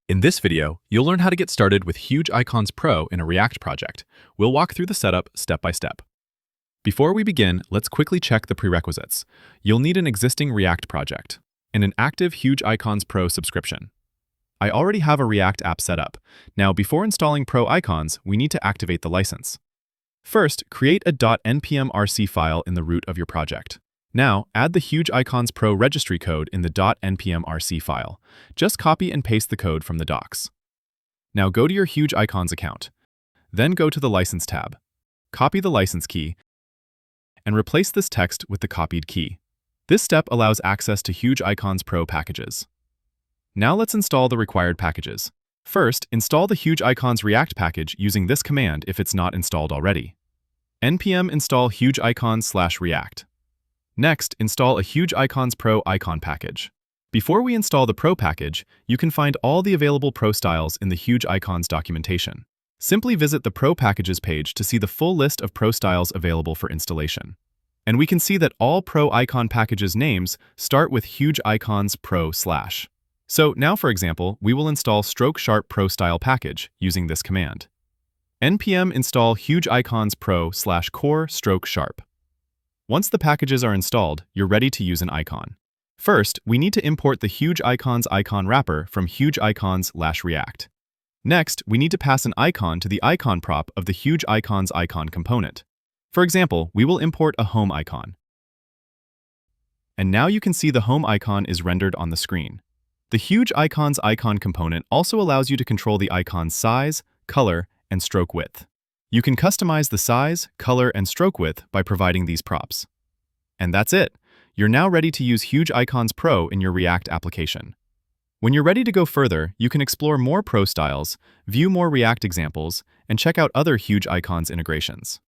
In this video, you'll learn how to get started with Hugeicons Pro in a React project. We'll walk through the setup step by step. Before we begin, let's quickly check the prerequisites. You'll need an existing React project and an active Hugeicons Pro subscription. I already have a React app set up. Now, before installing Pro icons, we need to activate the license. First, create a .npm-rc file in the root of your project. Now, add the Hugeicons Pro registry code in the .npm-rc file. Just copy and paste the code from the docs. Now go to your Hugeicons account. Then go to the License tab. Copy the license key and replace this text with the copied key. This step allows access to Hugeicons Pro packages. Now let's install the required packages. First, install the Hugeicons React package using this command if it's not installed already. npm install hugeicons/react. Next, install a Hugeicons Pro icon package. Before we install the Pro package, you can find all the available Pro styles in the Hugeicons documentation. Simply visit the Pro packages page to see the full list of Pro styles available for installation. And we can see that all Pro icon packages names start with Hugeicons Pro/. So now, for example, we will install Stroke Sharp Pro style package using this command. npm install Hugeicons Pro/core stroke sharp. Once the packages are installed, you're ready to use an icon. First, we need to import the Hugeicons icon wrapper from Hugeicons/React. Next, we need to pass an icon to the icon prop of the Hugeicons icon component. For example, we will import a home icon. And now you can see the home icon is rendered on the screen. The Hugeicons icon component also allows you to control the icon's size, color, and stroke width. You can customize the size, color, and stroke width by providing these props. And that's it. You're now ready to use Hugeicons Pro in your React application. When you're ready to go further, you can explore more Pro styles, view more React examples, and check out other Hugeicons integrations.